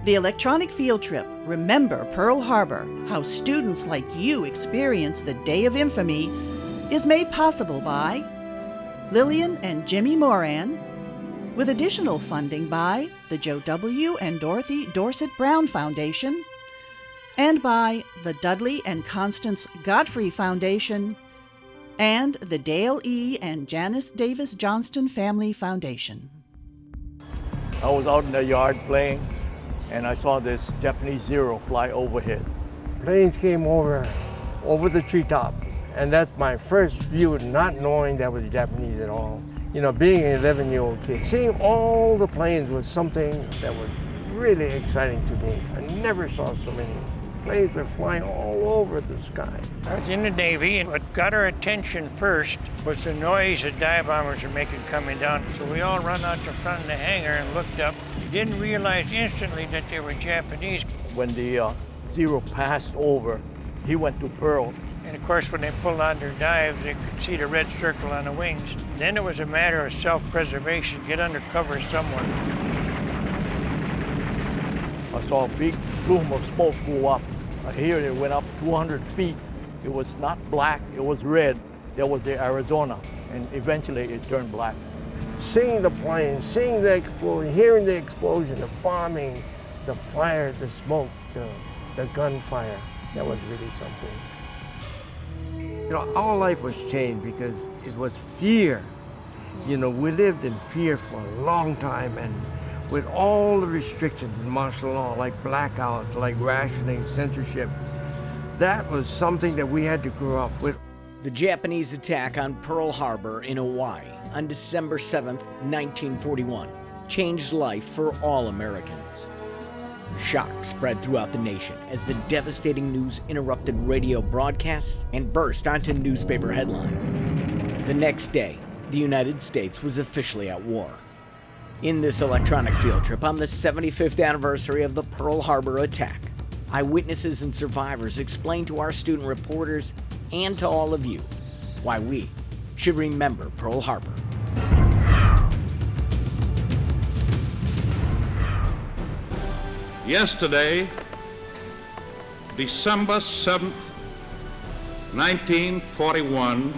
The electronic field trip, Remember Pearl Harbor, how students like you experience the Day of Infamy, is made possible by Lillian and Jimmy Moran, with additional funding by the Joe W. and Dorothy Dorset Brown Foundation, and by the Dudley and Constance Godfrey Foundation, and the Dale E. and Janice Davis Johnston Family Foundation. I was out in the yard playing, and I saw this Japanese Zero fly overhead. Planes came over the treetop, and that's my first view, not knowing that was Japanese at all. You know, being an 11-year-old kid, seeing all the planes was something that was really exciting to me. I never saw so many. Planes were flying all over the sky. I was in the Navy, and what got our attention first was the noise the dive bombers were making coming down. So we all run out the front of the hangar and looked up. Didn't realize instantly that they were Japanese. When the Zero passed over, he went to Pearl. And of course, when they pulled on their dives, they could see the red circle on the wings. Then it was a matter of self-preservation, get under cover somewhere. I saw a big plume of smoke go up. Here it went up 200 feet. It was not black, it was red. There was the Arizona, and eventually it turned black. Seeing the plane, seeing the explosion, hearing the explosion, the bombing, the fire, the smoke, the gunfire, that was really something. You know, our life was changed because it was fear. You know, we lived in fear for a long time, and with all the restrictions in martial law, like blackouts, like rationing, censorship, that was something that we had to grow up with. The Japanese attack on Pearl Harbor in Hawaii on December 7th, 1941, changed life for all Americans. Shock spread throughout the nation as the devastating news interrupted radio broadcasts and burst onto newspaper headlines. The next day, the United States was officially at war. In this electronic field trip on the 75th anniversary of the Pearl Harbor attack, eyewitnesses and survivors explain to our student reporters and to all of you why we should remember Pearl Harbor. Yesterday, December 7th, 1941,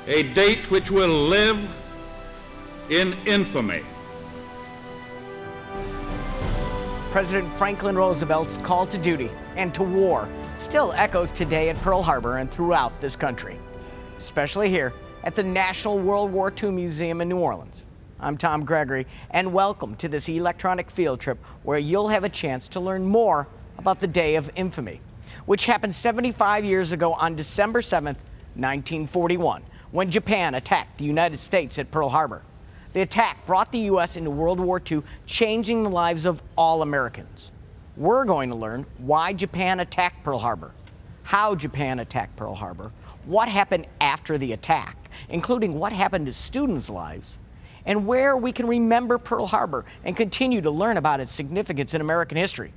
a date which will live in infamy. President Franklin Roosevelt's call to duty and to war still echoes today at Pearl Harbor and throughout this country, especially here at the National World War II Museum in New Orleans. I'm Tom Gregory, and welcome to this electronic field trip where you'll have a chance to learn more about the Day of Infamy, which happened 75 years ago on December 7th, 1941, when Japan attacked the United States at Pearl Harbor. The attack brought the U.S. into World War II, changing the lives of all Americans. We're going to learn why Japan attacked Pearl Harbor, how Japan attacked Pearl Harbor, what happened after the attack, including what happened to students' lives, and where we can remember Pearl Harbor and continue to learn about its significance in American history.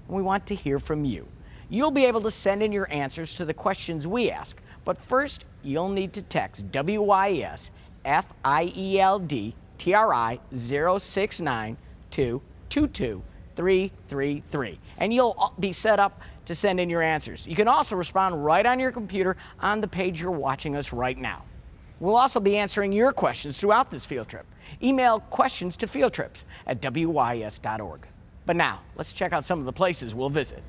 And we want to hear from you. You'll be able to send in your answers to the questions we ask, but first, you'll need to text WYES FIELD TRI 069 to 22333, and you'll be set up to send in your answers. You can also respond right on your computer on the page you're watching us right now. We'll also be answering your questions throughout this field trip. Email questions to fieldtrips@wyes.org. But now, let's check out some of the places we'll visit.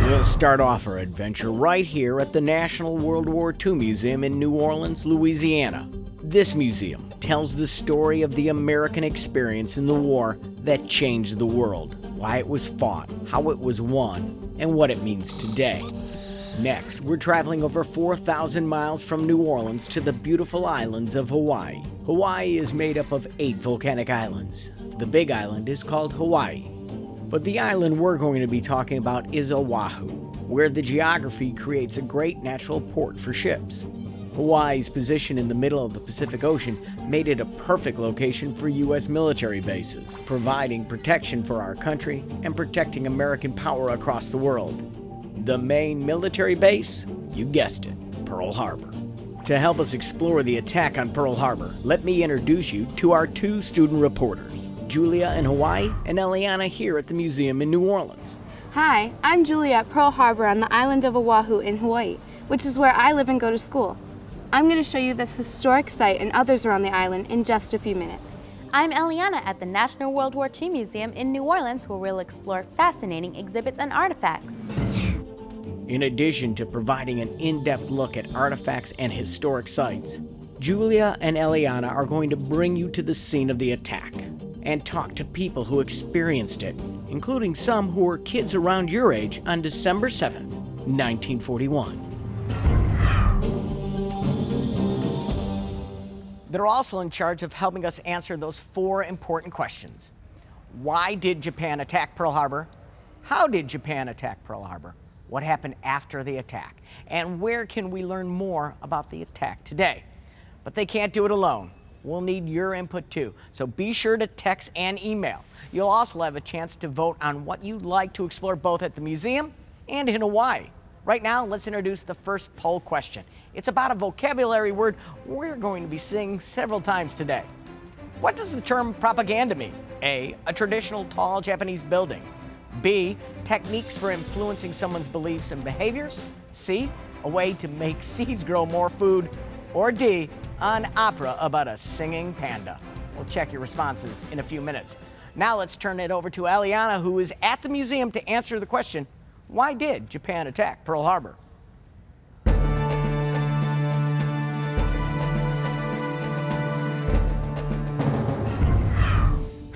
We'll start off our adventure right here at the National World War II Museum in New Orleans, Louisiana. This museum tells the story of the American experience in the war that changed the world, why it was fought, how it was won, and what it means today. Next, we're traveling over 4,000 miles from New Orleans to the beautiful islands of Hawaii. Hawaii is made up of 8 volcanic islands. The big island is called Hawaii. But the island we're going to be talking about is Oahu, where the geography creates a great natural port for ships. Hawaii's position in the middle of the Pacific Ocean made it a perfect location for U.S. military bases, providing protection for our country and protecting American power across the world. The main military base? You guessed it, Pearl Harbor. To help us explore the attack on Pearl Harbor, let me introduce you to our two student reporters, Julia in Hawaii and Eliana here at the museum in New Orleans. Hi, I'm Julia at Pearl Harbor on the island of Oahu in Hawaii, which is where I live and go to school. I'm going to show you this historic site and others around the island in just a few minutes. I'm Eliana at the National World War II Museum in New Orleans, where we'll explore fascinating exhibits and artifacts. In addition to providing an in-depth look at artifacts and historic sites, Julia and Eliana are going to bring you to the scene of the attack and talk to people who experienced it, including some who were kids around your age on December 7th, 1941. They're also in charge of helping us answer those four important questions. Why did Japan attack Pearl Harbor? How did Japan attack Pearl Harbor? What happened after the attack? And where can we learn more about the attack today? But they can't do it alone. We'll need your input too, so be sure to text and email. You'll also have a chance to vote on what you'd like to explore both at the museum and in Hawaii. Right now, let's introduce the first poll question. It's about a vocabulary word we're going to be seeing several times today. What does the term propaganda mean? A traditional tall Japanese building. B, techniques for influencing someone's beliefs and behaviors. C, a way to make seeds grow more food. Or D, an opera about a singing panda. We'll check your responses in a few minutes. Now let's turn it over to Eliana, who is at the museum to answer the question, why did Japan attack Pearl Harbor?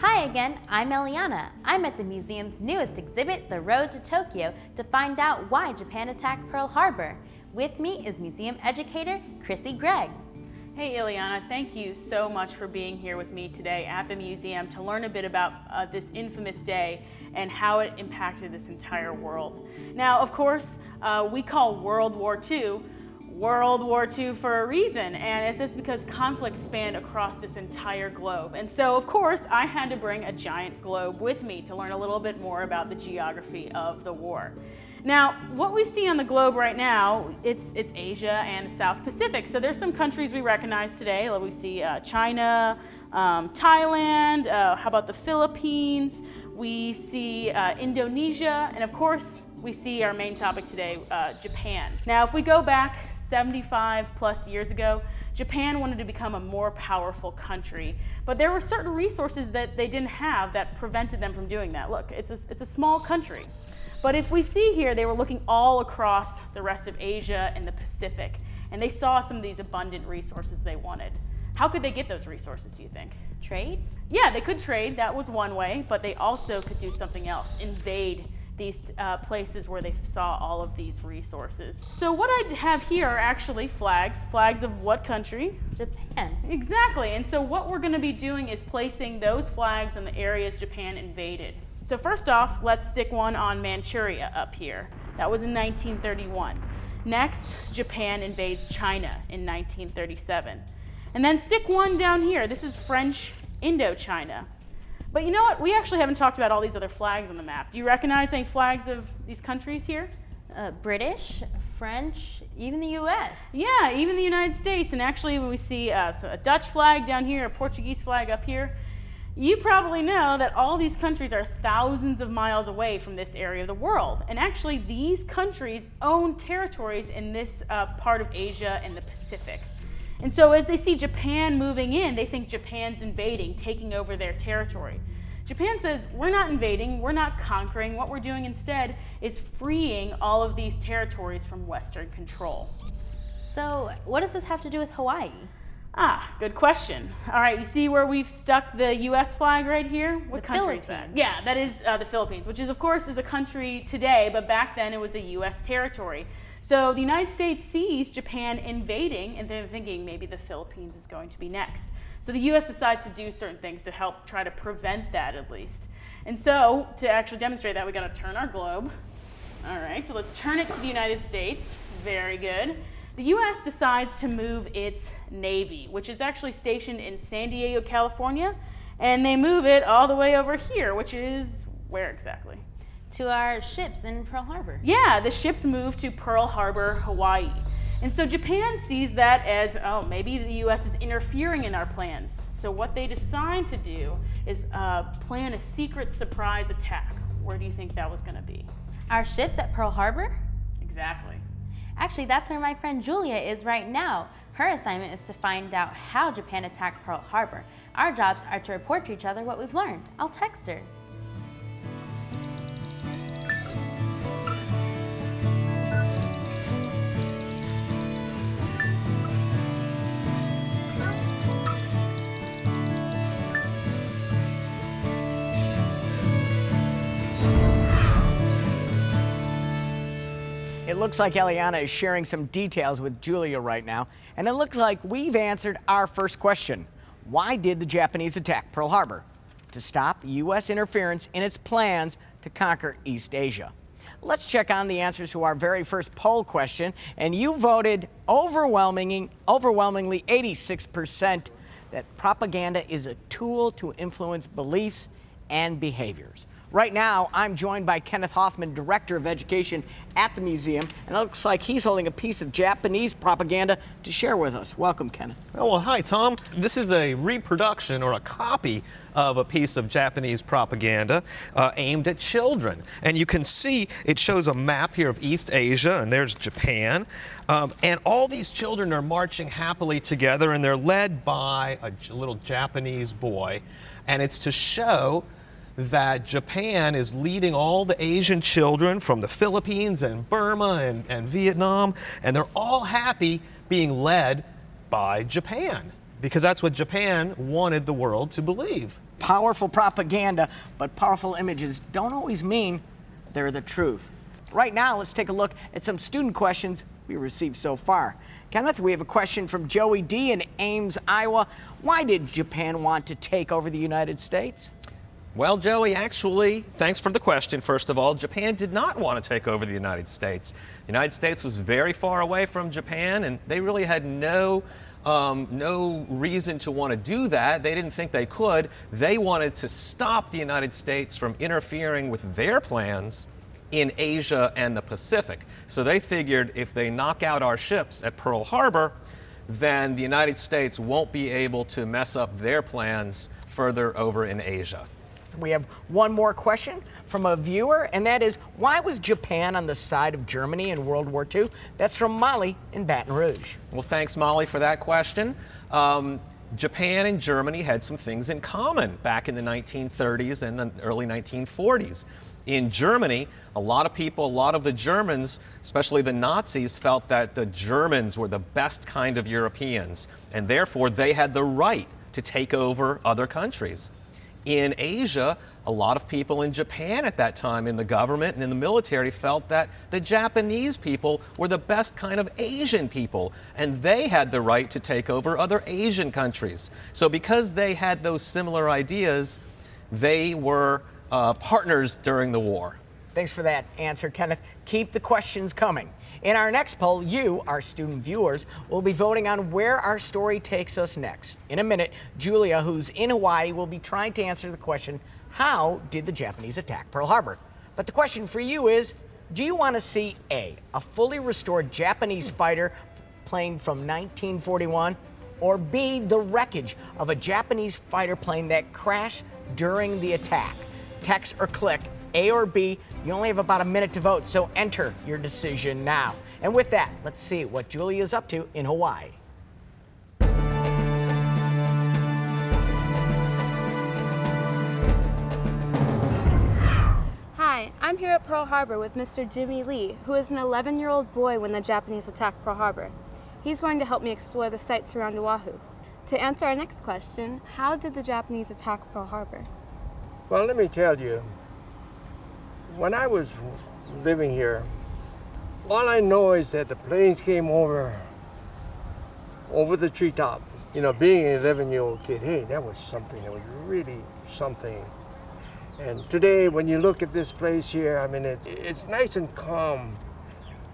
Hi again, I'm Eliana. I'm at the museum's newest exhibit, The Road to Tokyo, to find out why Japan attacked Pearl Harbor. With me is museum educator Chrissy Gregg. Hey Ileana, thank you so much for being here with me today at the museum to learn a bit about this infamous day and how it impacted this entire world. Now, of course, we call World War II World War II for a reason, and it's because conflict spanned across this entire globe. And so, of course, I had to bring a giant globe with me to learn a little bit more about the geography of the war. Now, what we see on the globe right now, it's Asia and the South Pacific. So there's some countries we recognize today. We see China, Thailand, how about the Philippines? We see Indonesia, and of course, we see our main topic today, Japan. Now, if we go back 75 plus years ago, Japan wanted to become a more powerful country, but there were certain resources that they didn't have that prevented them from doing that. Look, it's a small country. But if we see here, they were looking all across the rest of Asia and the Pacific, and they saw some of these abundant resources they wanted. How could they get those resources, do you think? Trade? Yeah, they could trade, that was one way, but they also could do something else, invade these places where they saw all of these resources. So what I have here are actually flags. Flags of what country? Japan. Exactly, and so what we're gonna be doing is placing those flags in the areas Japan invaded. So first off, let's stick one on Manchuria up here. That was in 1931. Next, Japan invades China in 1937. And then stick one down here. This is French Indochina. But you know what? We actually haven't talked about all these other flags on the map. Do you recognize any flags of these countries here? British, French, even the US. Yeah, even the United States. And actually when we see so a Dutch flag down here, a Portuguese flag up here, you probably know that all these countries are thousands of miles away from this area of the world. And actually, these countries own territories in this part of Asia and the Pacific. And so as they see Japan moving in, they think Japan's invading, taking over their territory. Japan says, we're not invading, we're not conquering. What we're doing instead is freeing all of these territories from Western control. So what does this have to do with Hawaii? Ah, good question. All right, you see where we've stuck the U.S. flag right here? What country is that? Yeah, that is the Philippines, which is, of course, is a country today, but back then it was a U.S. territory. So the United States sees Japan invading, and they're thinking maybe the Philippines is going to be next. So the U.S. decides to do certain things to help try to prevent that, at least. And so to actually demonstrate that, we got to turn our globe. All right, so let's turn it to the United States. Very good. The U.S. decides to move its Navy, which is actually stationed in San Diego, California, and they move it all the way over here, which is where exactly? To our ships in Pearl Harbor. Yeah, the ships move to Pearl Harbor, Hawaii. And so Japan sees that as, oh, maybe the U.S. is interfering in our plans. So what they decide to do is plan a secret surprise attack. Where do you think that was going to be? Our ships at Pearl Harbor? Exactly. Actually, that's where my friend Julia is right now. Her assignment is to find out how Japan attacked Pearl Harbor. Our jobs are to report to each other what we've learned. I'll text her. It looks like Eliana is sharing some details with Julia right now, and it looks like we've answered our first question. Why did the Japanese attack Pearl Harbor? To stop U.S. interference in its plans to conquer East Asia. Let's check on the answers to our very first poll question, and you voted overwhelmingly 86% that propaganda is a tool to influence beliefs and behaviors. Right now, I'm joined by Kenneth Hoffman, Director of Education at the museum, and it looks like he's holding a piece of Japanese propaganda to share with us. Welcome, Kenneth. Oh, well, hi, Tom. This is a reproduction or a copy of a piece of Japanese propaganda aimed at children. And you can see it shows a map here of East Asia, and there's Japan. And all these children are marching happily together, and they're led by a little Japanese boy. And it's to show that Japan is leading all the Asian children from the Philippines and Burma and Vietnam, and they're all happy being led by Japan, because that's what Japan wanted the world to believe. Powerful propaganda, but powerful images don't always mean they're the truth. Right now, let's take a look at some student questions we received so far. Kenneth, we have a question from Joey D. in Ames, Iowa. Why did Japan want to take over the United States? Well, Joey, actually, thanks for the question, first of all. Japan did not want to take over the United States. The United States was very far away from Japan, and they really had no reason to want to do that. They didn't think they could. They wanted to stop the United States from interfering with their plans in Asia and the Pacific. So they figured if they knock out our ships at Pearl Harbor, then the United States won't be able to mess up their plans further over in Asia. We have one more question from a viewer, and that is, why was Japan on the side of Germany in World War II? That's from Molly in Baton Rouge. Well, thanks, Molly, for that question. Japan and Germany had some things in common back in the 1930s and the early 1940s. In Germany, a lot of the Germans, especially the Nazis, felt that the Germans were the best kind of Europeans, and therefore they had the right to take over other countries. In Asia, a lot of people in Japan at that time, in the government and in the military, felt that the Japanese people were the best kind of Asian people, and they had the right to take over other Asian countries. So because they had those similar ideas, they were partners during the war. Thanks for that answer, Kenneth. Keep the questions coming. In our next poll, you, our student viewers, will be voting on where our story takes us next. In a minute, Julia, who's in Hawaii, will be trying to answer the question, how did the Japanese attack Pearl Harbor? But the question for you is, do you want to see A, a fully restored Japanese fighter plane from 1941, or B, the wreckage of a Japanese fighter plane that crashed during the attack? Text or click A or B. You only have about a minute to vote, so enter your decision now. And with that, let's see what Julia's up to in Hawaii. Hi, I'm here at Pearl Harbor with Mr. Jimmy Lee, who is an 11-year-old boy when the Japanese attacked Pearl Harbor. He's going to help me explore the sites around Oahu. To answer our next question, how did the Japanese attack Pearl Harbor? Well, let me tell you, when I was living here, all I know is that the planes came over the treetop. You know, being an 11-year-old kid, hey, that was something. That was really something. And today, when you look at this place here, I mean, it's nice and calm.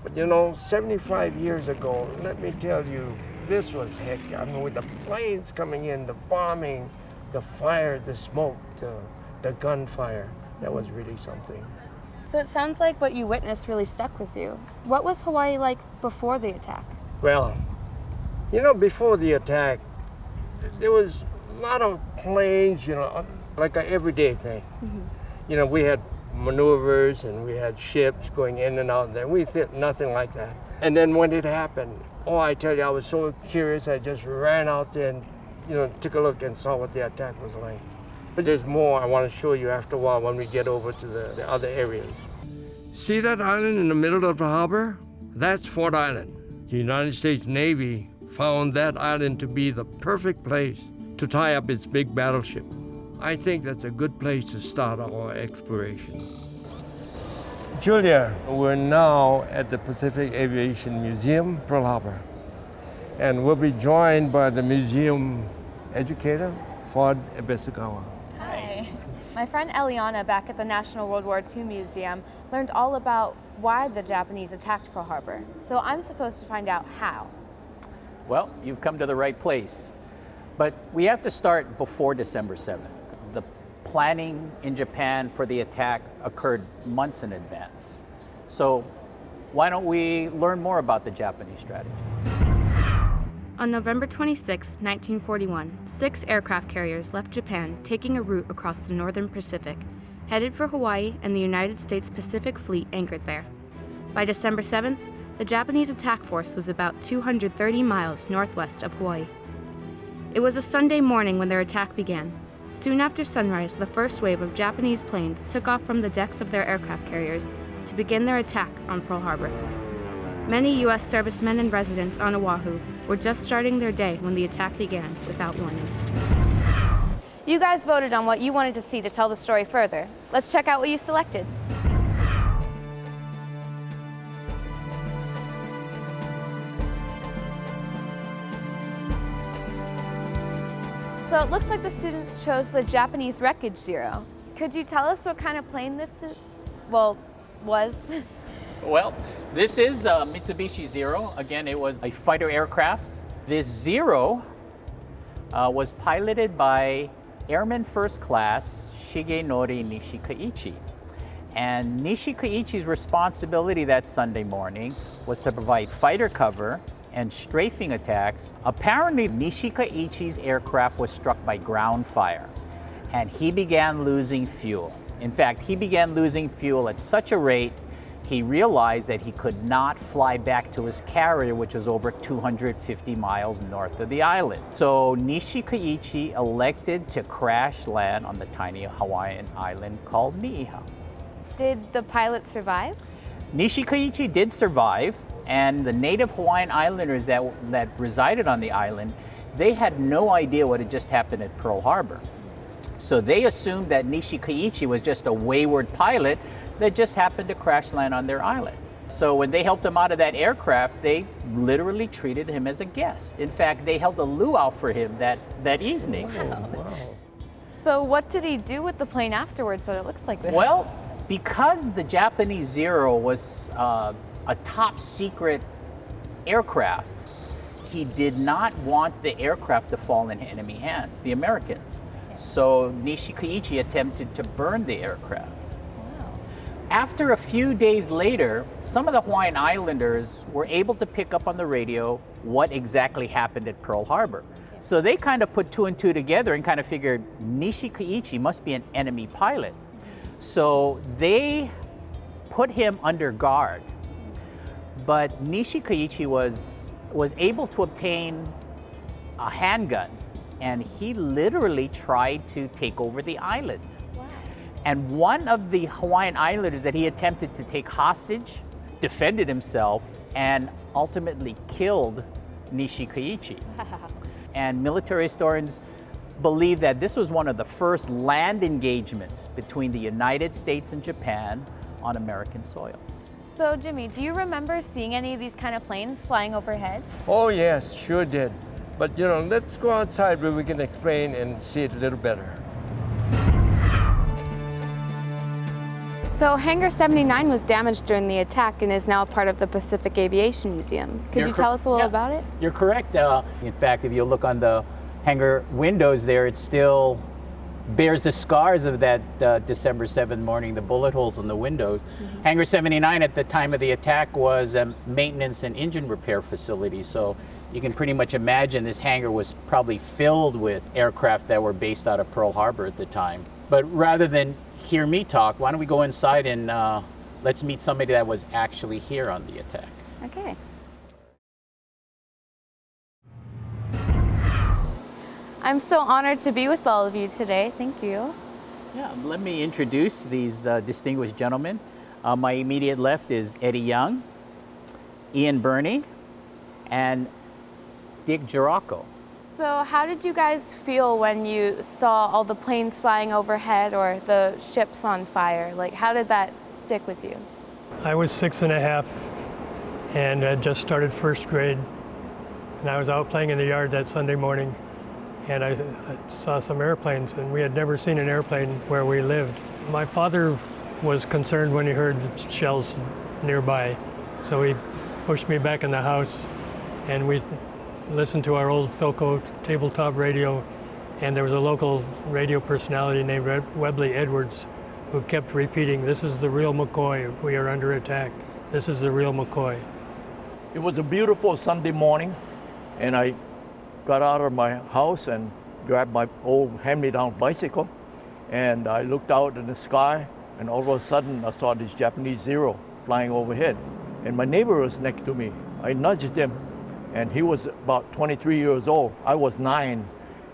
But you know, 75 years ago, let me tell you, this was heck. I mean, with the planes coming in, the bombing, the fire, the smoke, the gunfire, that was really something. So it sounds like what you witnessed really stuck with you. What was Hawaii like before the attack? Well, you know, before the attack, there was a lot of planes, you know, like an everyday thing. You know, we had maneuvers and we had ships going in and out there. We did nothing like that. And then when it happened, oh, I tell you, I was so curious, I just ran out there and, you know, took a look and saw what the attack was like. But there's more I want to show you after a while when we get over to the other areas. See that island in the middle of the harbor? That's Ford Island. The United States Navy found that island to be the perfect place to tie up its big battleship. I think that's a good place to start our exploration. Julia, we're now at the Pacific Aviation Museum, Pearl Harbor. And we'll be joined by the museum educator, Ford Ebesagawa. Hi. My friend Eliana back at the National World War II Museum learned all about why the Japanese attacked Pearl Harbor. So I'm supposed to find out how. Well, you've come to the right place. But we have to start before December 7th. The planning in Japan for the attack occurred months in advance. So why don't we learn more about the Japanese strategy? On November 26, 1941, 6 aircraft carriers left Japan, taking a route across the northern Pacific, headed for Hawaii, and the United States Pacific Fleet anchored there. By December 7th, the Japanese attack force was about 230 miles northwest of Hawaii. It was a Sunday morning when their attack began. Soon after sunrise, the first wave of Japanese planes took off from the decks of their aircraft carriers to begin their attack on Pearl Harbor. Many U.S. servicemen and residents on Oahu were just starting their day when the attack began without warning. You guys voted on what you wanted to see to tell the story further. Let's check out what you selected. So it looks like the students chose the Japanese Wreckage Zero. Could you tell us what kind of plane this is? Well, was? Well, this is Mitsubishi Zero. Again, it was a fighter aircraft. This Zero was piloted by Airman First Class Shigenori Nishikaichi. And Nishikaichi's responsibility that Sunday morning was to provide fighter cover and strafing attacks. Apparently, Nishikaichi's aircraft was struck by ground fire, and he began losing fuel. In fact, he began losing fuel at such a rate he realized that he could not fly back to his carrier, which was over 250 miles north of the island. So Nishikaichi elected to crash land on the tiny Hawaiian island called Niihau. Did the pilot survive? Nishikaichi did survive, and the native Hawaiian islanders that resided on the island, they had no idea what had just happened at Pearl Harbor. So they assumed that Nishikaichi was just a wayward pilot that just happened to crash land on their island. So when they helped him out of that aircraft, they literally treated him as a guest. In fact, they held a luau for him that evening. Wow. Wow. So what did he do with the plane afterwards that it looks like this? Well, because the Japanese Zero was a top secret aircraft, he did not want the aircraft to fall in enemy hands, the Americans. So Nishikaichi attempted to burn the aircraft. Wow. After a few days later, some of the Hawaiian Islanders were able to pick up on the radio what exactly happened at Pearl Harbor. So they kind of put 2 and 2 together and kind of figured Nishikaichi must be an enemy pilot. So they put him under guard. But Nishikaichi was able to obtain a handgun, and he literally tried to take over the island. Wow. And one of the Hawaiian Islanders that he attempted to take hostage defended himself and ultimately killed Nishikaichi. And military historians believe that this was one of the first land engagements between the United States and Japan on American soil. So Jimmy, do you remember seeing any of these kind of planes flying overhead? Oh yes, sure did. But you know, let's go outside where we can explain and see it a little better. So Hangar 79 was damaged during the attack and is now a part of the Pacific Aviation Museum. Could you tell us a little about it? You're correct. In fact, if you look on the hangar windows there, it's still bears the scars of that December 7th morning, the bullet holes in the windows. Hangar 79 at the time of the attack was a maintenance and engine repair facility. So you can pretty much imagine this hangar was probably filled with aircraft that were based out of Pearl Harbor at the time. But rather than hear me talk, why don't we go inside and let's meet somebody that was actually here on the attack. Okay. I'm so honored to be with all of you today. Thank you. Yeah, let me introduce these distinguished gentlemen. My immediate left is Eddie Young, Ian Burney, and Dick Girocco. So how did you guys feel when you saw all the planes flying overhead or the ships on fire? Like, how did that stick with you? I was 6.5 and had just started first grade. And I was out playing in the yard that Sunday morning, and I saw some airplanes, and we had never seen an airplane where we lived. My father was concerned when he heard shells nearby, so he pushed me back in the house, and we listened to our old Philco tabletop radio, and there was a local radio personality named Webley Edwards who kept repeating, "This is the real McCoy, we are under attack. This is the real McCoy." It was a beautiful Sunday morning, and I got out of my house and grabbed my old hand-me-down bicycle, and I looked out in the sky, and all of a sudden I saw this Japanese Zero flying overhead, and my neighbor was next to me. I nudged him, and he was about 23 years old. I was 9,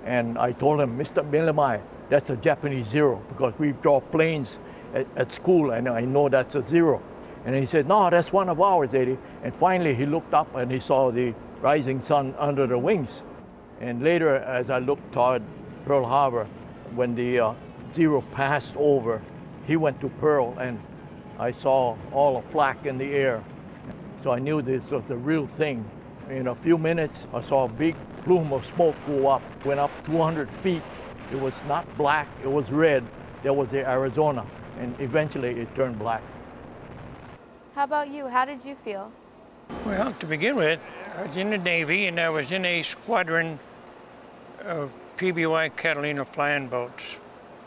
and I told him, "Mr. Milamai, that's a Japanese Zero, because we draw planes at school, and I know that's a Zero." And he said, "No, that's one of ours, Eddie." And finally he looked up and he saw the rising sun under the wings. And later, as I looked toward Pearl Harbor, when the Zero passed over, he went to Pearl, and I saw all the flak in the air. So I knew this was the real thing. In a few minutes, I saw a big plume of smoke go up, went up 200 feet. It was not black, it was red. That was the Arizona, and eventually it turned black. How about you? How did you feel? Well, to begin with, I was in the Navy, and I was in a squadron of PBY Catalina flying boats.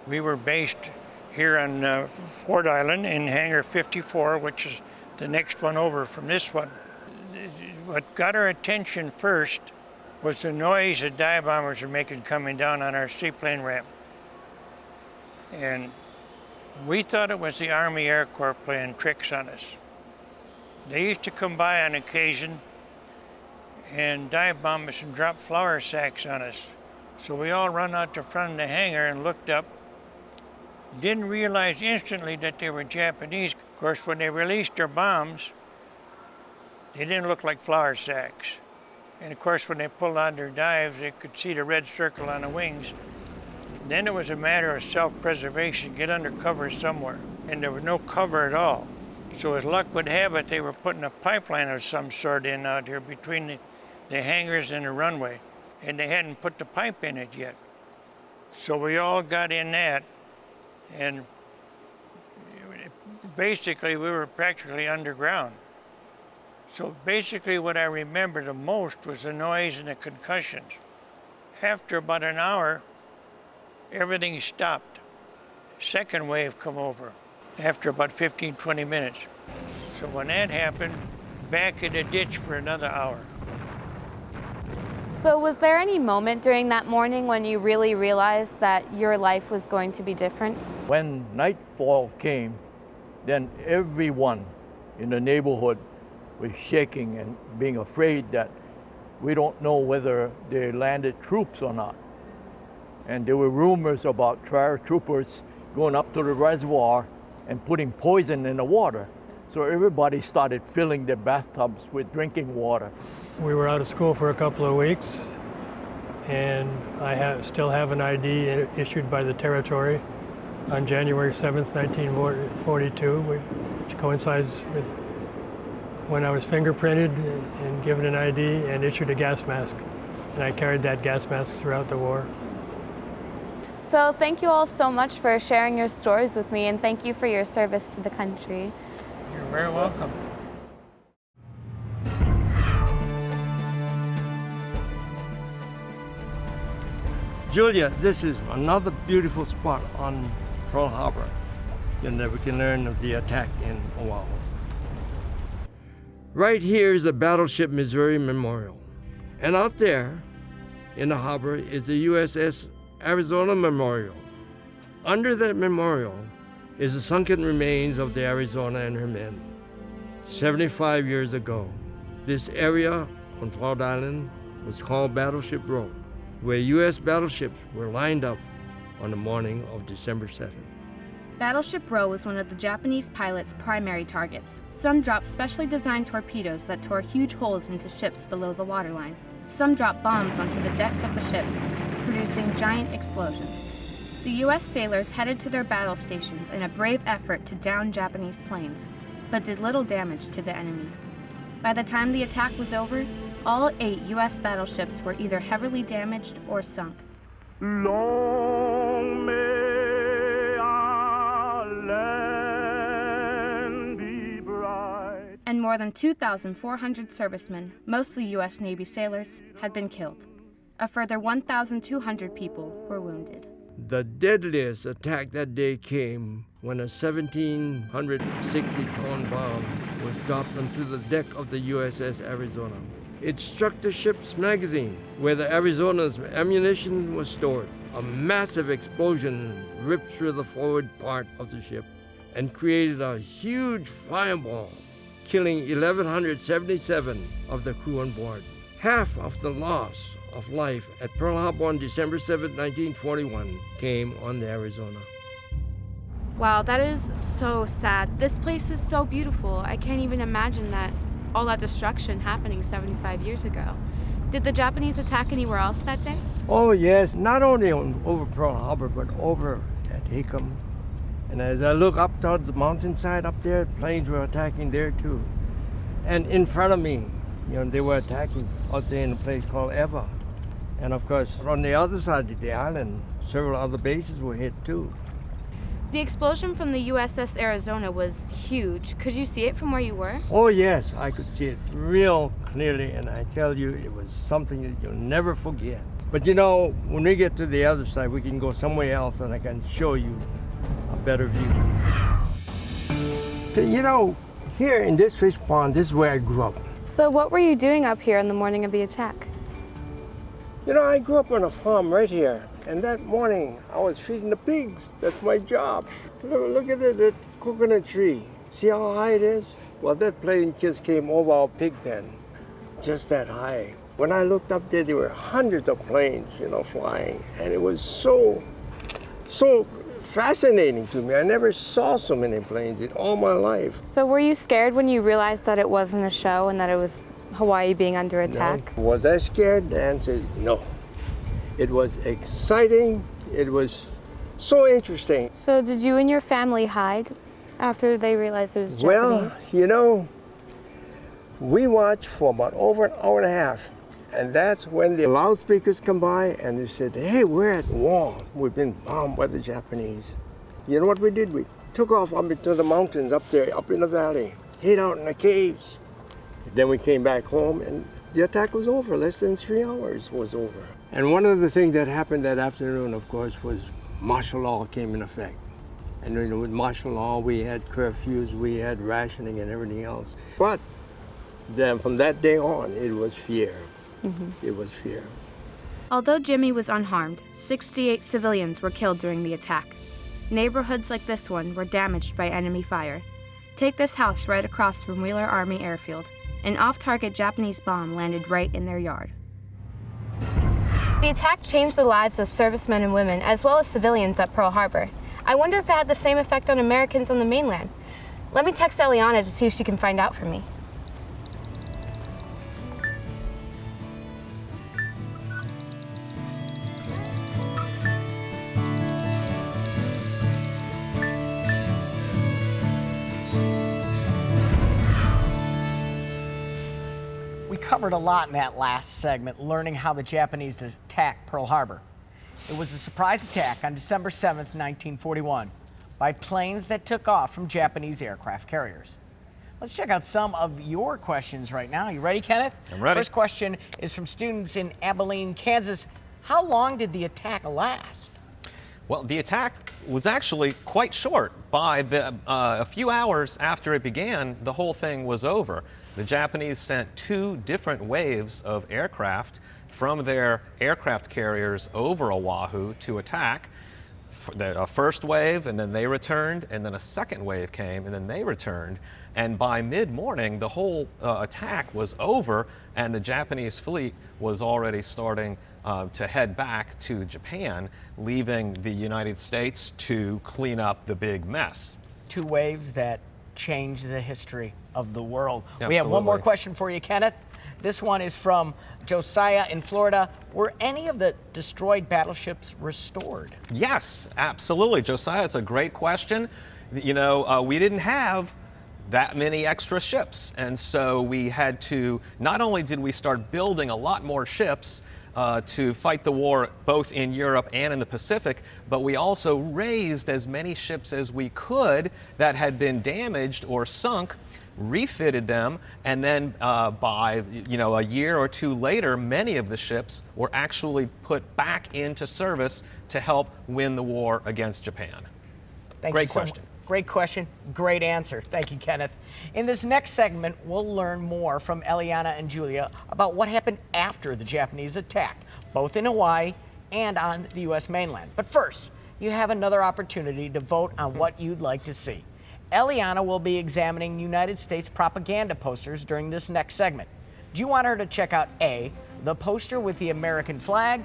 We were based here on Ford Island in Hangar 54, which is the next one over from this one. What got our attention first was the noise the dive bombers were making coming down on our seaplane ramp. And we thought it was the Army Air Corps playing tricks on us. They used to come by on occasion and dive bomb us and drop flour sacks on us. So we all run out to front of the hangar and looked up. Didn't realize instantly that they were Japanese. Of course, when they released their bombs, they didn't look like flour sacks. And of course, when they pulled out their dives, they could see the red circle on the wings. Then it was a matter of self-preservation, get under cover somewhere. And there was no cover at all. So as luck would have it, they were putting a pipeline of some sort in out here between the hangars and the runway. And they hadn't put the pipe in it yet. So we all got in that, and basically we were practically underground. So basically what I remember the most was the noise and the concussions. After about an hour, everything stopped. Second wave come over after about 15, 20 minutes. So when that happened, back in the ditch for another hour. So was there any moment during that morning when you really realized that your life was going to be different? When nightfall came, then everyone in the neighborhood was shaking and being afraid that we don't know whether they landed troops or not. And there were rumors about paratroopers going up to the reservoir and putting poison in the water. So everybody started filling their bathtubs with drinking water. We were out of school for a couple of weeks, and I still have an ID issued by the territory on January 7th, 1942, which coincides with when I was fingerprinted and given an ID and issued a gas mask. And I carried that gas mask throughout the war. So thank you all so much for sharing your stories with me, and thank you for your service to the country. You're very welcome. Julia, this is another beautiful spot on Pearl Harbor. And that we can learn of the attack in Oahu. Right here is the Battleship Missouri Memorial. And out there in the harbor is the USS Arizona Memorial. Under that memorial is the sunken remains of the Arizona and her men. 75 years ago, this area on Cloud Island was called Battleship Row, where U.S. battleships were lined up on the morning of December 7th. Battleship Row was one of the Japanese pilots' primary targets. Some dropped specially designed torpedoes that tore huge holes into ships below the waterline. Some dropped bombs onto the decks of the ships, producing giant explosions. The U.S. sailors headed to their battle stations in a brave effort to down Japanese planes, but did little damage to the enemy. By the time the attack was over, all 8 U.S. battleships were either heavily damaged or sunk. Long may our land be bright. And more than 2,400 servicemen, mostly U.S. Navy sailors, had been killed. A further 1,200 people were wounded. The deadliest attack that day came when a 1,760-pound bomb was dropped onto the deck of the USS Arizona. It struck the ship's magazine, where the Arizona's ammunition was stored. A massive explosion ripped through the forward part of the ship and created a huge fireball, killing 1,177 of the crew on board. Half of the loss of life at Pearl Harbor on December 7, 1941, came on the Arizona. Wow, that is so sad. This place is so beautiful. I can't even imagine that all that destruction happening 75 years ago. Did the Japanese attack anywhere else that day? Oh yes, not only over Pearl Harbor, but over at Hickam. And as I look up towards the mountainside up there, planes were attacking there too. And in front of me, they were attacking out there in a place called Eva. And of course, on the other side of the island, several other bases were hit too. The explosion from the USS Arizona was huge. Could you see it from where you were? Oh yes, I could see it real clearly, and I tell you, it was something that you'll never forget. But when we get to the other side, we can go somewhere else and I can show you a better view. Here in this fish pond, this is where I grew up. So what were you doing up here on the morning of the attack? I grew up on a farm right here, and that morning I was feeding the pigs. That's my job. Look at that coconut tree. See how high it is? Well, that plane just came over our pig pen, just that high. When I looked up there were hundreds of planes, flying, and it was so fascinating to me. I never saw so many planes in all my life. So were you scared when you realized that it wasn't a show and that it was Hawaii being under attack? No. Was I scared? The answer is no. It was exciting. It was so interesting. So did you and your family hide after they realized it was Japanese? Well, we watched for about over an hour and a half. And that's when the loudspeakers come by and they said, hey, we're at war. We've been bombed by the Japanese. You know what we did? We took off up into the mountains up there, up in the valley, hid out in the caves. Then we came back home and the attack was over. Less than 3 hours was over. And one of the things that happened that afternoon, of course, was martial law came in effect. And with martial law, we had curfews, we had rationing and everything else. But then from that day on, it was fear. It was fear. Although Jimmy was unharmed, 68 civilians were killed during the attack. Neighborhoods like this one were damaged by enemy fire. Take this house right across from Wheeler Army Airfield. An off-target Japanese bomb landed right in their yard. The attack changed the lives of servicemen and women, as well as civilians at Pearl Harbor. I wonder if it had the same effect on Americans on the mainland. Let me text Eliana to see if she can find out for me. We covered a lot in that last segment, learning how the Japanese attacked Pearl Harbor. It was a surprise attack on December 7th, 1941, by planes that took off from Japanese aircraft carriers. Let's check out some of your questions right now. You ready, Kenneth? I'm ready. First question is from students in Abilene, Kansas. How long did the attack last? Well, the attack was actually quite short. By a few hours after it began, the whole thing was over. The Japanese sent 2 different waves of aircraft from their aircraft carriers over Oahu to attack. A first wave, and then they returned, and then a second wave came, and then they returned. And by mid-morning, the whole attack was over, and the Japanese fleet was already starting to head back to Japan, leaving the United States to clean up the big mess. 2 waves that changed the history of the world. Absolutely. We have one more question for you, Kenneth. This one is from Josiah in Florida. Were any of the destroyed battleships restored? Yes, absolutely. Josiah, it's a great question. You know, we didn't have that many extra ships, and so we had to, not only did we start building a lot more ships to fight the war both in Europe and in the Pacific, but we also raised as many ships as we could that had been damaged or sunk, refitted them, and then by a year or 2 later, many of the ships were actually put back into service to help win the war against Japan. Great question. Great question, great answer. Thank you, Kenneth. In this next segment, we'll learn more from Eliana and Julia about what happened after the Japanese attack, both in Hawaii and on the U.S. mainland. But first, you have another opportunity to vote on what you'd like to see. Eliana will be examining United States propaganda posters during this next segment. Do you want her to check out A, the poster with the American flag,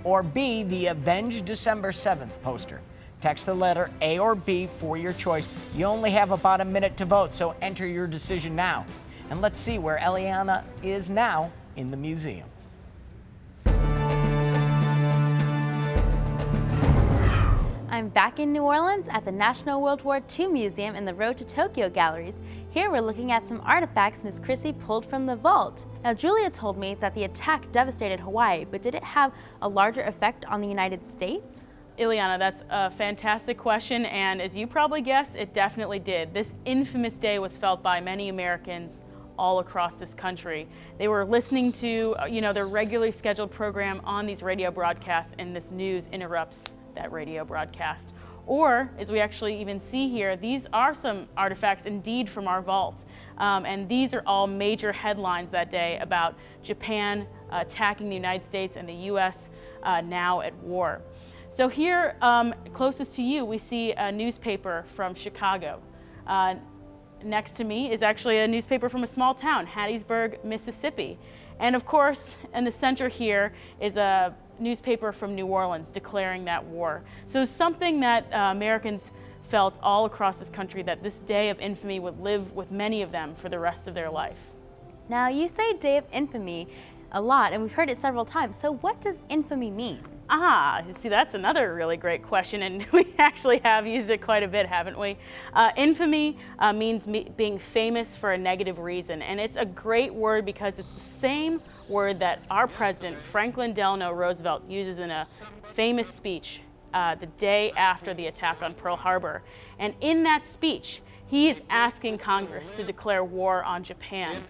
or B, the Avenge December 7th poster? Text the letter A or B for your choice. You only have about a minute to vote, so enter your decision now. And let's see where Eliana is now in the museum. I'm back in New Orleans at the National World War II Museum in the Road to Tokyo galleries. Here we're looking at some artifacts Miss Chrissy pulled from the vault. Now, Julia told me that the attack devastated Hawaii, but did it have a larger effect on the United States? Ileana, that's a fantastic question, and as you probably guessed, it definitely did. This infamous day was felt by many Americans all across this country. They were listening to, their regularly scheduled program on these radio broadcasts, and this news interrupts that radio broadcast. Or, as we actually even see here, these are some artifacts indeed from our vault. And these are all major headlines that day about Japan attacking the United States and the U.S. Now at war. So here, closest to you, we see a newspaper from Chicago. Next to me is actually a newspaper from a small town, Hattiesburg, Mississippi. And of course, in the center here is a newspaper from New Orleans declaring that war. So something that Americans felt all across this country, that this day of infamy would live with many of them for the rest of their life. Now, you say Day of Infamy a lot, and we've heard it several times. So what does infamy mean? See, that's another really great question, and we actually have used it quite a bit, haven't we? Infamy means being famous for a negative reason, and it's a great word because it's the same word that our president, Franklin Delano Roosevelt, uses in a famous speech the day after the attack on Pearl Harbor. And in that speech, he is asking Congress to declare war on Japan.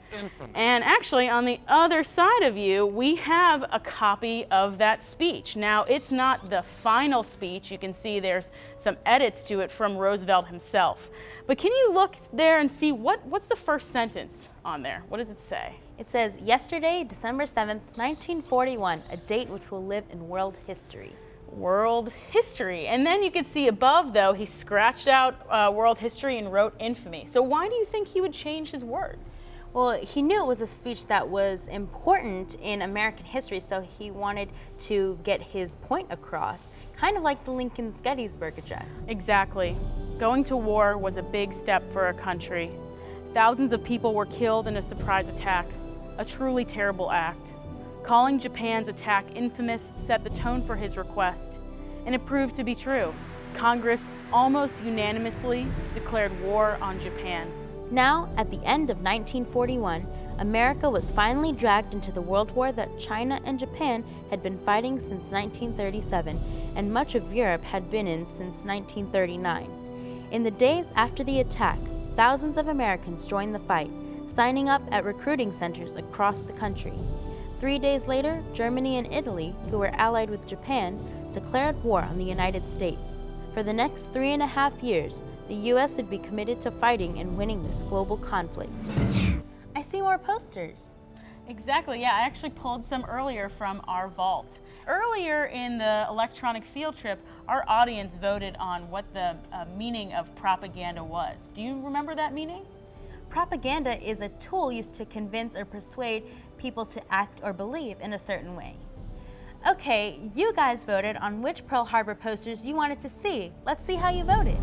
And actually, on the other side of you, we have a copy of that speech. Now, it's not the final speech. You can see there's some edits to it from Roosevelt himself. But can you look there and see what's the first sentence on there? What does it say? It says, yesterday, December 7th, 1941, a date which will live in world history. World history. And then you can see above, though, he scratched out world history and wrote infamy. So why do you think he would change his words? Well, he knew it was a speech that was important in American history, so he wanted to get his point across, kind of like the Lincoln's Gettysburg Address. Exactly. Going to war was a big step for our country. Thousands of people were killed in a surprise attack, a truly terrible act. Calling Japan's attack infamous set the tone for his request, and it proved to be true. Congress almost unanimously declared war on Japan. Now, at the end of 1941, America was finally dragged into the world war that China and Japan had been fighting since 1937, and much of Europe had been in since 1939. In the days after the attack, thousands of Americans joined the fight, signing up at recruiting centers across the country. 3 days later, Germany and Italy, who were allied with Japan, declared war on the United States. For the next 3.5 years, the U.S. would be committed to fighting and winning this global conflict. I see more posters. Exactly, yeah, I actually pulled some earlier from our vault. Earlier in the electronic field trip, our audience voted on what the meaning of propaganda was. Do you remember that meaning? Propaganda is a tool used to convince or persuade people to act or believe in a certain way. Okay, you guys voted on which Pearl Harbor posters you wanted to see. Let's see how you voted.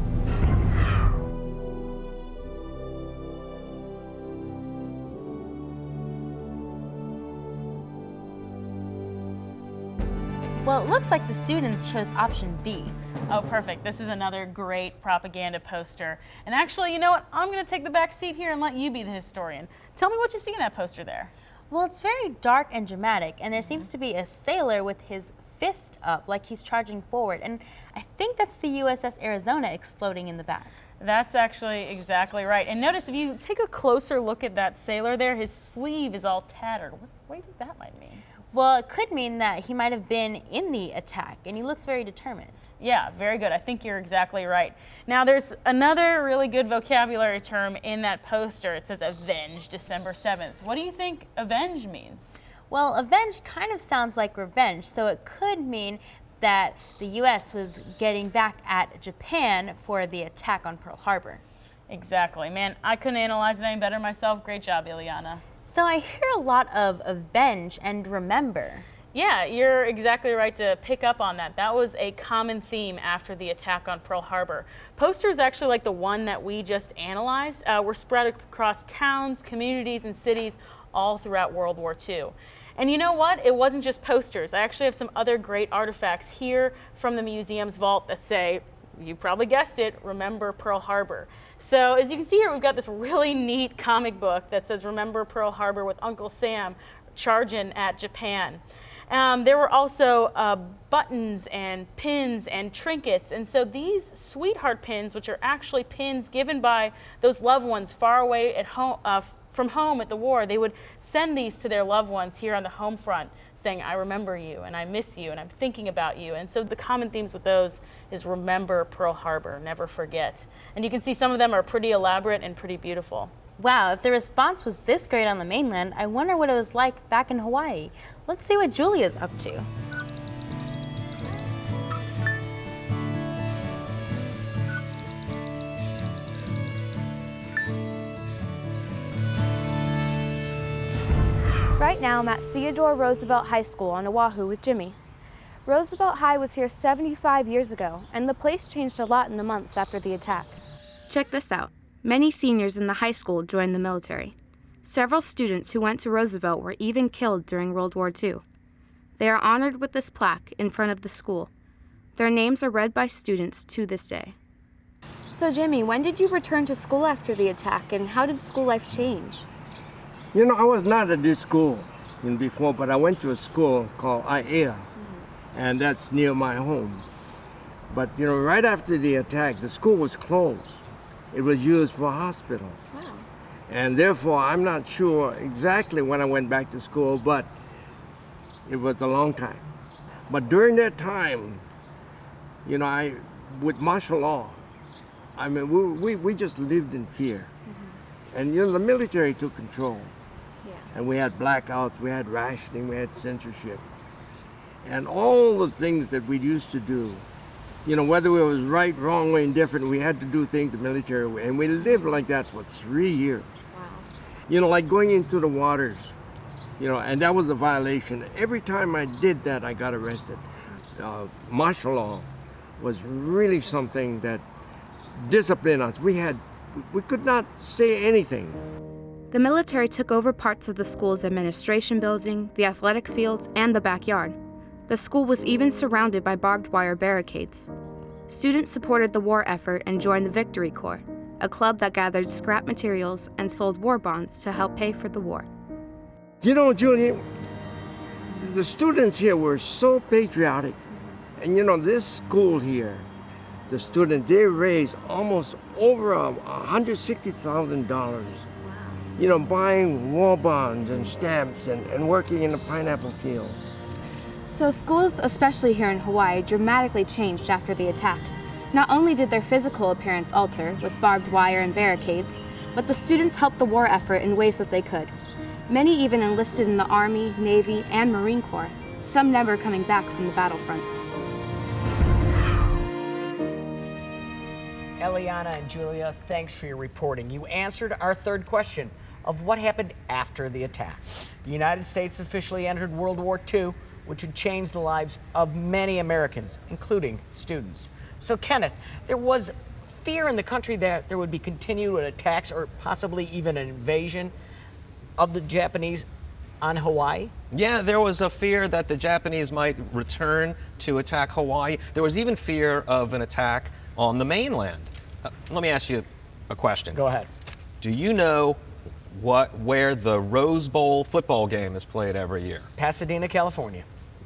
Well, it looks like the students chose option B. Oh, perfect. This is another great propaganda poster. And actually, you know what? I'm going to take the back seat here and let you be the historian. Tell me what you see in that poster there. Well, it's very dark and dramatic, and there seems to be a sailor with his fist up, like he's charging forward. And I think that's the USS Arizona exploding in the back. That's actually exactly right. And notice if you take a closer look at that sailor there, his sleeve is all tattered. What do you think that might mean? Well, it could mean that he might have been in the attack, and he looks very determined. Yeah, very good. I think you're exactly right. Now, there's another really good vocabulary term in that poster. It says avenge December 7th. What do you think avenge means? Well, avenge kind of sounds like revenge, so it could mean that the U.S. was getting back at Japan for the attack on Pearl Harbor. Exactly. Man, I couldn't analyze it any better myself. Great job, Ileana. So I hear a lot of avenge and remember. Yeah, you're exactly right to pick up on that. That was a common theme after the attack on Pearl Harbor. Posters actually like the one that we just analyzed were spread across towns, communities, and cities all throughout World War II. And you know what? It wasn't just posters. I actually have some other great artifacts here from the museum's vault that say, you probably guessed it, Remember Pearl Harbor. So as you can see here, we've got this really neat comic book that says Remember Pearl Harbor with Uncle Sam charging at Japan. There were also buttons and pins and trinkets. And so these sweetheart pins, which are actually pins given by those loved ones far away at home, from home at the war, they would send these to their loved ones here on the home front saying, I remember you and I miss you and I'm thinking about you. And so the common themes with those is remember Pearl Harbor, never forget. And you can see some of them are pretty elaborate and pretty beautiful. Wow, if the response was this great on the mainland, I wonder what it was like back in Hawaii. Let's see what Julia's up to. Right now, I'm at Theodore Roosevelt High School on Oahu with Jimmy. Roosevelt High was here 75 years ago, and the place changed a lot in the months after the attack. Check this out. Many seniors in the high school joined the military. Several students who went to Roosevelt were even killed during World War II. They are honored with this plaque in front of the school. Their names are read by students to this day. So Jimmy, when did you return to school after the attack, and how did school life change? You know, I was not at this school before, but I went to a school called IAEA, and that's near my home. But, you know, right after the attack, the school was closed. It was used for a hospital. Wow. And therefore, I'm not sure exactly when I went back to school, but it was a long time. But during that time, you know, with martial law, I mean, we just lived in fear. And, you know, the military took control. And we had blackouts, we had rationing, we had censorship. And all the things that we used to do, you know, whether it was right, wrong, or indifferent, we had to do things the military way. And we lived like that for 3 years. Wow. You know, like going into the waters, you know, and that was a violation. Every time I did that, I got arrested. Martial law was really something that disciplined us. We could not say anything. The military took over parts of the school's administration building, the athletic fields, and the backyard. The school was even surrounded by barbed wire barricades. Students supported the war effort and joined the Victory Corps, a club that gathered scrap materials and sold war bonds to help pay for the war. You know, Julie, the students here were so patriotic. And you know, this school here, the students, they raised almost over $160,000. you know, buying war bonds and stamps and working in the pineapple fields. So schools, especially here in Hawaii, dramatically changed after the attack. Not only did their physical appearance alter with barbed wire and barricades, but the students helped the war effort in ways that they could. Many even enlisted in the Army, Navy, and Marine Corps, some never coming back from the battlefronts. Eliana and Julia, thanks for your reporting. You answered our third question of what happened after the attack. The United States officially entered World War II, which would change the lives of many Americans, including students. So Kenneth, there was fear in the country that there would be continued attacks or possibly even an invasion of the Japanese on Hawaii? Yeah, there was a fear that the Japanese might return to attack Hawaii. There was even fear of an attack on the mainland. Let me ask you a question. Go ahead. Do you know where the Rose Bowl football game is played every year? Pasadena, California.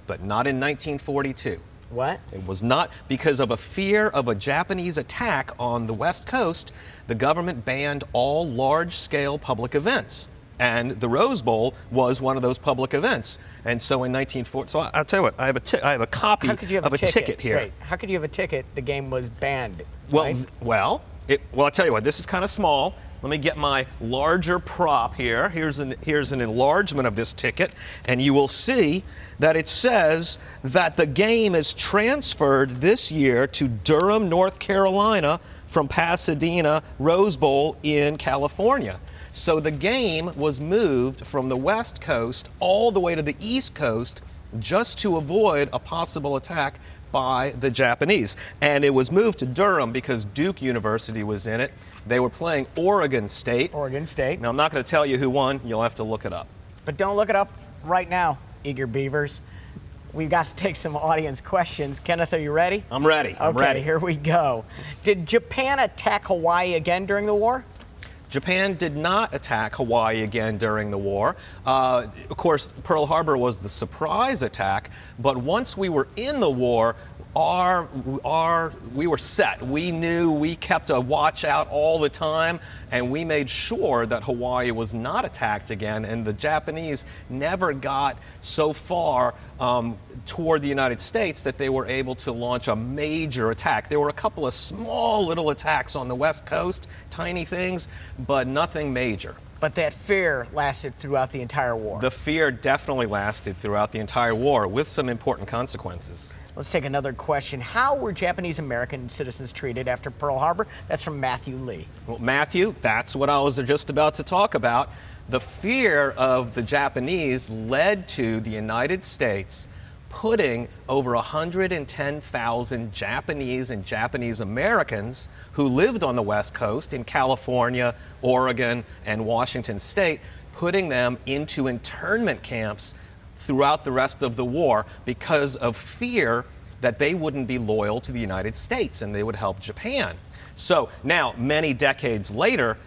But not in 1942. What? It was not because of a fear of a Japanese attack on the West Coast. The government banned all large-scale public events. And the Rose Bowl was one of those public events. And so in 1940, so I'll tell you what, I have a copy of a ticket here. Wait, how could you have a ticket? The game was banned. Well, right? well, I'll tell you what, this is kind of small. Let me get my larger prop here. Here's an enlargement of this ticket, and you will see that it says that the game is transferred this year to Durham, North Carolina from Pasadena Rose Bowl in California. So the game was moved from the West Coast all the way to the East Coast just to avoid a possible attack by the Japanese. And it was moved to Durham because Duke University was in it. They were playing Oregon State. Oregon State. Now, I'm not going to tell you who won. You'll have to look it up. But don't look it up right now, eager beavers. We've got to take some audience questions. Kenneth, are you ready? I'm ready. I'm ready. Okay, here we go. Did Japan attack Hawaii again during the war? Japan did not attack Hawaii again during the war. Of course, Pearl Harbor was the surprise attack, but once we were in the war, we were set. We knew, we kept a watch out all the time, and we made sure that Hawaii was not attacked again, and the Japanese never got so far toward the United States that they were able to launch a major attack. There were a couple of small little attacks on the West Coast, tiny things, but nothing major. But that fear lasted throughout the entire war. The fear definitely lasted throughout the entire war with some important consequences. Let's take another question. How were Japanese American citizens treated after Pearl Harbor? That's from Matthew Lee. Well, Matthew, that's what I was just about to talk about. The fear of the Japanese led to the United States putting over 110,000 Japanese and Japanese Americans who lived on the West Coast in California, Oregon, and Washington State, putting them into internment camps throughout the rest of the war because of fear that they wouldn't be loyal to the United States and they would help Japan. So now, many decades later,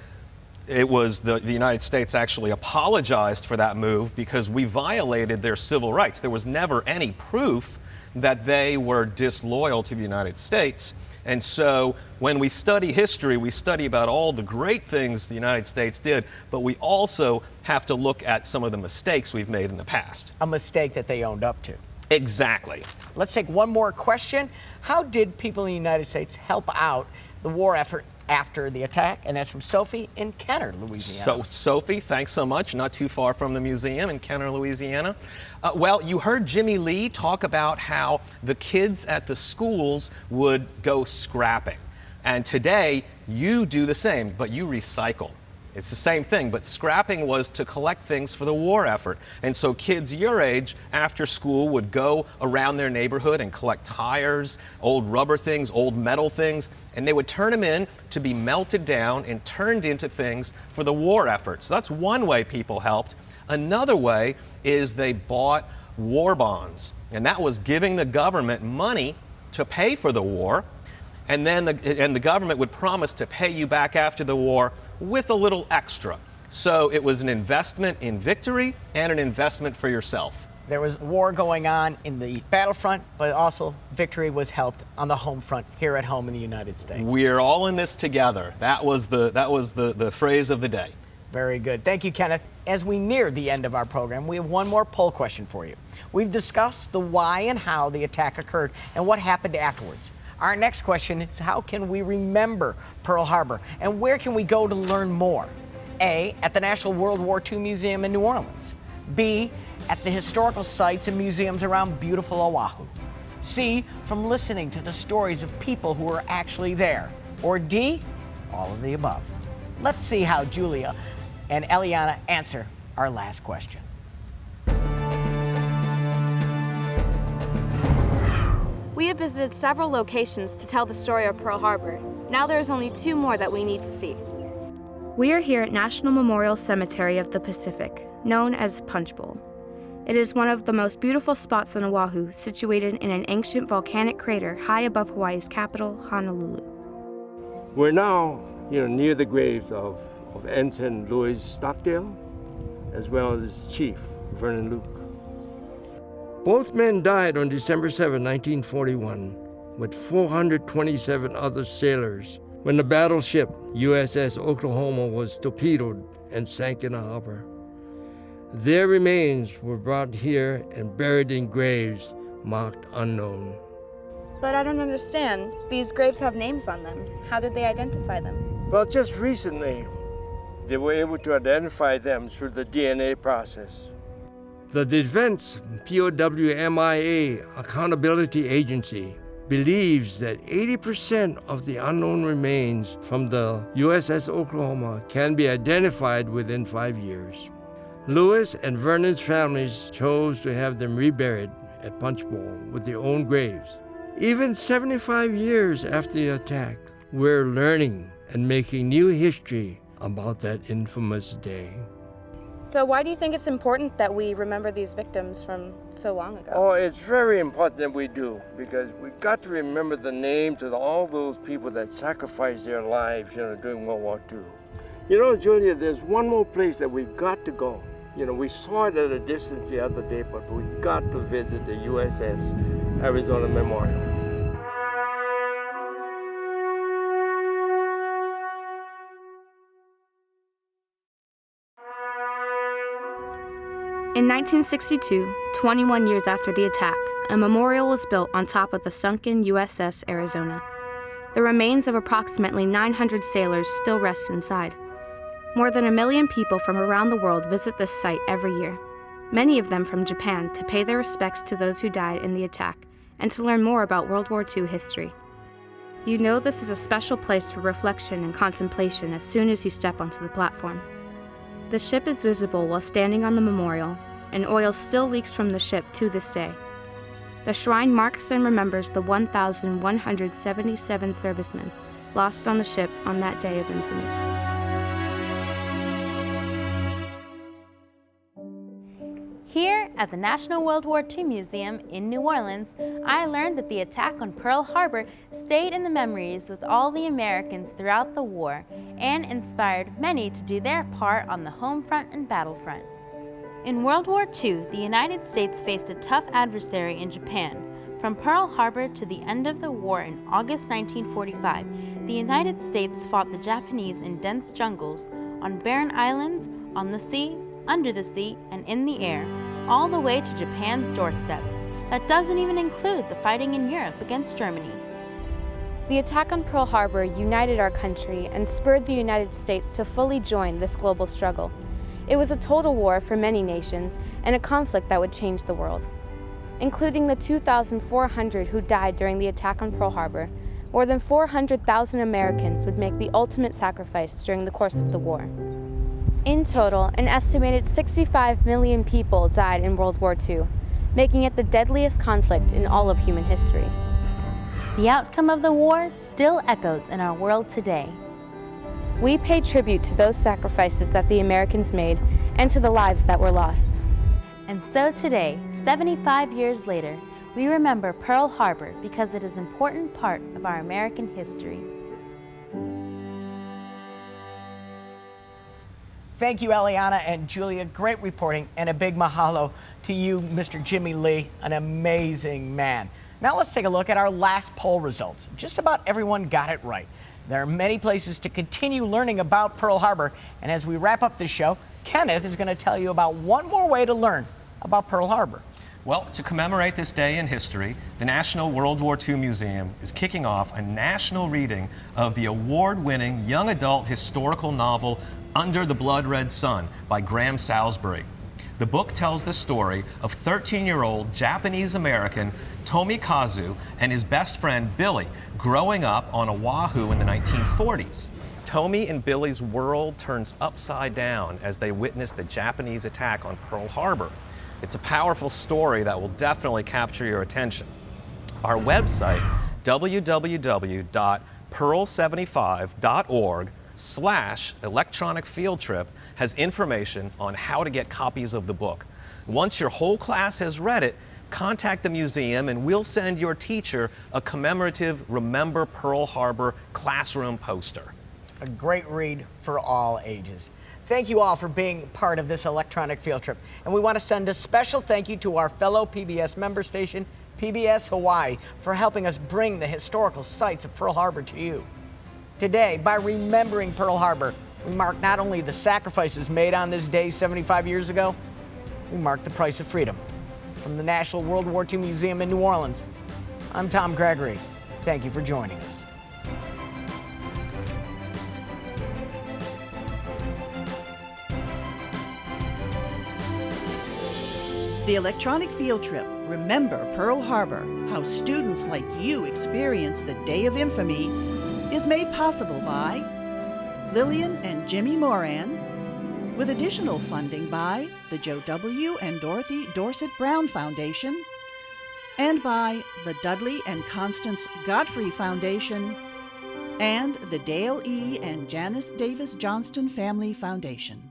it was the United States actually apologized for that move because we violated their civil rights. There was never any proof that they were disloyal to the United States. And so when we study history, we study about all the great things the United States did, but we also have to look at some of the mistakes we've made in the past. A mistake that they owned up to. Exactly. Let's take one more question. How did people in the United States help out the war effort after the attack? And that's from Sophie in Kenner, Louisiana. So, Sophie, thanks so much. Not too far from the museum in Kenner, Louisiana. Well, you heard Jimmy Lee talk about how the kids at the schools would go scrapping. And today, you do the same, but you recycle. It's the same thing, but scrapping was to collect things for the war effort. And so kids your age, after school, would go around their neighborhood and collect tires, old rubber things, old metal things, and they would turn them in to be melted down and turned into things for the war effort. So that's one way people helped. Another way is they bought war bonds, and that was giving the government money to pay for the war. And then the government would promise to pay you back after the war with a little extra. So it was an investment in victory and an investment for yourself. There was war going on in the battlefront, but also victory was helped on the home front here at home in the United States. We're all in this together. That was the phrase of the day. Very good. Thank you, Kenneth. As we near the end of our program, we have one more poll question for you. We've discussed the why and how the attack occurred and what happened afterwards. Our next question is, how can we remember Pearl Harbor, and where can we go to learn more? A, at the National World War II Museum in New Orleans. B, at the historical sites and museums around beautiful Oahu. C, from listening to the stories of people who were actually there. Or D, all of the above. Let's see how Julia and Eliana answer our last question. We have visited several locations to tell the story of Pearl Harbor. Now there is only 2 more that we need to see. We are here at National Memorial Cemetery of the Pacific, known as Punch Bowl. It is one of the most beautiful spots on Oahu, situated in an ancient volcanic crater high above Hawaii's capital, Honolulu. We're now near the graves of Ensign Louis Stockdale, as well as Chief Vernon Luke. Both men died on December 7, 1941, with 427 other sailors when the battleship USS Oklahoma was torpedoed and sank in the harbor. Their remains were brought here and buried in graves marked unknown. But I don't understand. These graves have names on them. How did they identify them? Well, just recently, they were able to identify them through the DNA process. The Defense POWMIA Accountability Agency believes that 80% of the unknown remains from the USS Oklahoma can be identified within 5 years. Lewis and Vernon's families chose to have them reburied at Punch Bowl with their own graves. Even 75 years after the attack, we're learning and making new history about that infamous day. So why do you think it's important that we remember these victims from so long ago? Oh, it's very important that we do, because we've got to remember the names of all those people that sacrificed their lives, during World War II. Julia, there's one more place that we've got to go. We saw it at a distance the other day, but we've got to visit the USS Arizona Memorial. In 1962, 21 years after the attack, a memorial was built on top of the sunken USS Arizona. The remains of approximately 900 sailors still rest inside. More than 1 million people from around the world visit this site every year, many of them from Japan, to pay their respects to those who died in the attack and to learn more about World War II history. You know this is a special place for reflection and contemplation as soon as you step onto the platform. The ship is visible while standing on the memorial, and oil still leaks from the ship to this day. The shrine marks and remembers the 1,177 servicemen lost on the ship on that day of infamy. Here at the National World War II Museum in New Orleans, I learned that the attack on Pearl Harbor stayed in the memories with all the Americans throughout the war and inspired many to do their part on the home front and battlefront. In World War II, the United States faced a tough adversary in Japan. From Pearl Harbor to the end of the war in August 1945, the United States fought the Japanese in dense jungles, on barren islands, on the sea, under the sea, and in the air, all the way to Japan's doorstep. That doesn't even include the fighting in Europe against Germany. The attack on Pearl Harbor united our country and spurred the United States to fully join this global struggle. It was a total war for many nations and a conflict that would change the world. Including the 2,400 who died during the attack on Pearl Harbor, more than 400,000 Americans would make the ultimate sacrifice during the course of the war. In total, an estimated 65 million people died in World War II, making it the deadliest conflict in all of human history. The outcome of the war still echoes in our world today. We pay tribute to those sacrifices that the Americans made and to the lives that were lost. And so today, 75 years later, we remember Pearl Harbor because it is an important part of our American history. Thank you, Eliana and Julia. Great reporting, and a big mahalo to you, Mr. Jimmy Lee, an amazing man. Now let's take a look at our last poll results. Just about everyone got it right. There are many places to continue learning about Pearl Harbor, and as we wrap up this show, Kenneth is going to tell you about one more way to learn about Pearl Harbor. Well, to commemorate this day in history, the National World War II Museum is kicking off a national reading of the award-winning young adult historical novel Under the Blood Red Sun by Graham Salisbury. The book tells the story of 13-year-old Japanese-American Tomikazu and his best friend Billy growing up on Oahu in the 1940s. Tommy and Billy's world turns upside down as they witness the Japanese attack on Pearl Harbor. It's a powerful story that will definitely capture your attention. Our website, www.pearl75.org/electronic field trip, has information on how to get copies of the book. Once your whole class has read it, contact the museum and we'll send your teacher a commemorative Remember Pearl Harbor classroom poster. A great read for all ages. Thank you all for being part of this electronic field trip. And we want to send a special thank you to our fellow PBS member station, PBS Hawaii, for helping us bring the historical sites of Pearl Harbor to you. Today, by remembering Pearl Harbor, we mark not only the sacrifices made on this day 75 years ago, we mark the price of freedom. From the National World War II Museum in New Orleans, I'm Tom Gregory. Thank you for joining us. The electronic field trip, Remember Pearl Harbor, how students like you experience the Day of Infamy, is made possible by Lillian and Jimmy Moran, with additional funding by the Joe W. and Dorothy Dorset Brown Foundation, and by the Dudley and Constance Godfrey Foundation, and the Dale E. and Janice Davis Johnston Family Foundation.